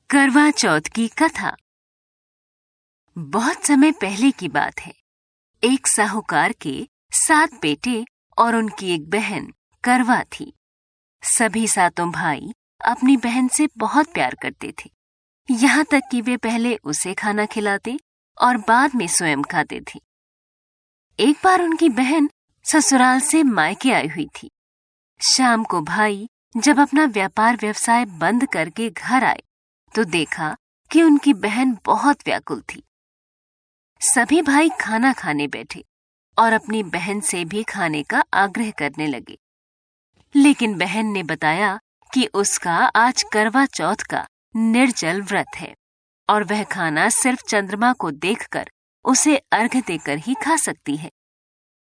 करवा चौथ की कथा। बहुत समय पहले की बात है। एक साहूकार के 7 बेटे और उनकी एक बहन करवा थी। सभी 7 भाई अपनी बहन से बहुत प्यार करते थे, यहाँ तक कि वे पहले उसे खाना खिलाते और बाद में स्वयं खाते थे। एक बार उनकी बहन ससुराल से मायके आई हुई थी। शाम को भाई जब अपना व्यापार व्यवसाय बंद करके घर आए तो देखा कि उनकी बहन बहुत व्याकुल थी। सभी भाई खाना खाने बैठे और अपनी बहन से भी खाने का आग्रह करने लगे, लेकिन बहन ने बताया कि उसका आज करवा चौथ का निर्जल व्रत है और वह खाना सिर्फ चंद्रमा को देखकर उसे अर्घ्य देकर ही खा सकती है।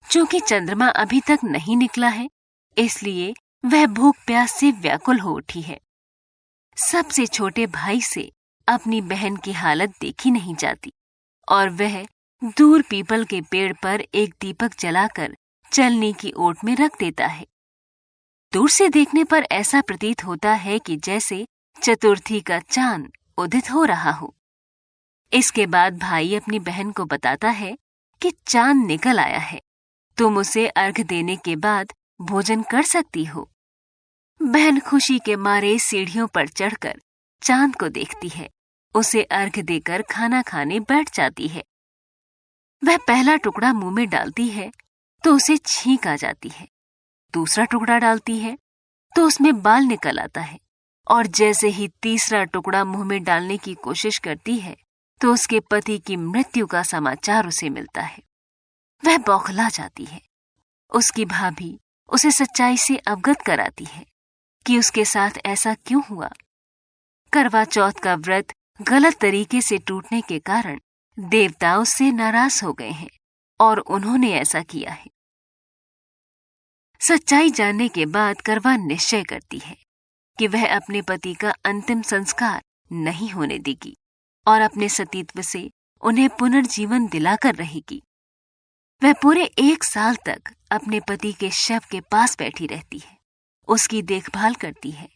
चूंकि चंद्रमा अभी तक नहीं निकला है, इसलिए वह भूख प्यास से व्याकुल हो उठी है। सबसे छोटे भाई से अपनी बहन की हालत देखी नहीं जाती और वह दूर पीपल के पेड़ पर एक दीपक जलाकर चलनी की ओट में रख देता है। दूर से देखने पर ऐसा प्रतीत होता है कि जैसे चतुर्थी का चांद उदित हो रहा हो। इसके बाद भाई अपनी बहन को बताता है कि चांद निकल आया है, तुम उसे अर्घ्य देने के बाद भोजन कर सकती हो। बहन खुशी के मारे सीढ़ियों पर चढ़कर चांद को देखती है, उसे अर्घ्य देकर खाना खाने बैठ जाती है। वह पहला टुकड़ा मुंह में डालती है तो उसे छींक आ जाती है। दूसरा टुकड़ा डालती है तो उसमें बाल निकल आता है और जैसे ही तीसरा टुकड़ा मुंह में डालने की कोशिश करती है तो उसके पति की मृत्यु का समाचार उसे मिलता है। वह बौखला जाती है। उसकी भाभी उसे सच्चाई से अवगत कराती है कि उसके साथ ऐसा क्यों हुआ। करवा चौथ का व्रत गलत तरीके से टूटने के कारण देवता उससे नाराज हो गए हैं और उन्होंने ऐसा किया है। सच्चाई जानने के बाद करवा निश्चय करती है कि वह अपने पति का अंतिम संस्कार नहीं होने देगी और अपने सतीत्व से उन्हें पुनर्जीवन दिलाकर रहेगी। वह पूरे 1 साल तक अपने पति के शव के पास बैठी रहती है, उसकी देखभाल करती है।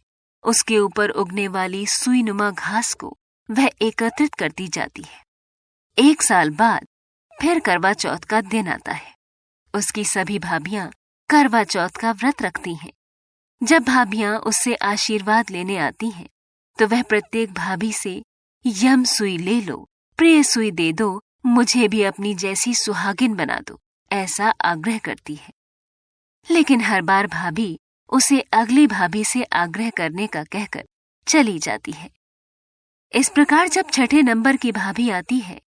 उसके ऊपर उगने वाली सुईनुमा घास को वह एकत्रित करती जाती है। 1 साल बाद फिर करवा चौथ का दिन आता है। उसकी सभी भाभियां करवा चौथ का व्रत रखती हैं। जब भाभियां उससे आशीर्वाद लेने आती हैं, तो वह प्रत्येक भाभी से यम सुई ले लो, प्रिय सुई दे दो, मुझे भी अपनी जैसी सुहागिन बना दो, ऐसा आग्रह करती है। लेकिन हर बार भाभी उसे अगली भाभी से आग्रह करने का कहकर चली जाती है। इस प्रकार जब 6ठे नंबर की भाभी आती है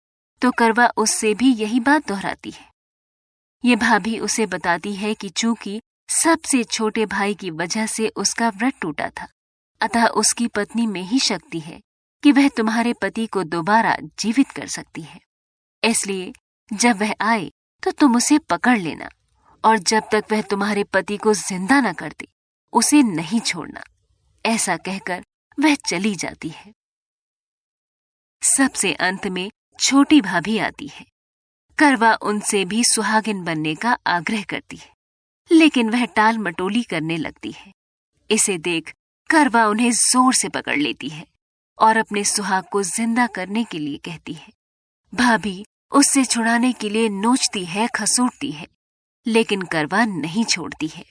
तो करवा उससे भी यही बात दोहराती है। ये भाभी उसे बताती है कि चूंकि सबसे छोटे भाई की वजह से उसका व्रत टूटा था, अतः उसकी पत्नी में ही शक्ति है कि वह तुम्हारे पति को दोबारा जीवित कर सकती है। इसलिए जब वह आए तो तुम उसे पकड़ लेना और जब तक वह तुम्हारे पति को जिंदा न कर दे उसे नहीं छोड़ना। ऐसा कहकर वह चली जाती है। सबसे अंत में छोटी भाभी आती है। करवा उनसे भी सुहागिन बनने का आग्रह करती है, लेकिन वह टाल मटोली करने लगती है। इसे देख करवा उन्हें जोर से पकड़ लेती है और अपने सुहाग को जिंदा करने के लिए कहती है। भाभी उससे छुड़ाने के लिए नोचती है, खसूटती है, लेकिन करवा नहीं छोड़ती है।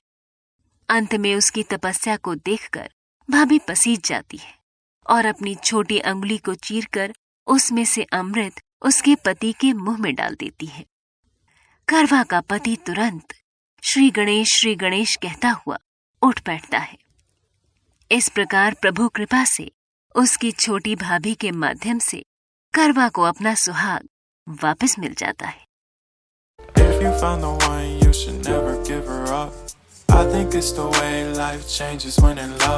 अंत में उसकी तपस्या को देखकर भाभी पसीज जाती है और अपनी छोटी अंगुली को चीरकर उसमें से अमृत उसके पति के मुंह में डाल देती है। करवा का पति तुरंत श्री गणेश कहता हुआ उठ बैठता है। इस प्रकार प्रभु कृपा से उसकी छोटी भाभी के माध्यम से करवा को अपना सुहाग वापस मिल जाता है। If you found the one, you should never give her up. I think it's the way life changes when in love.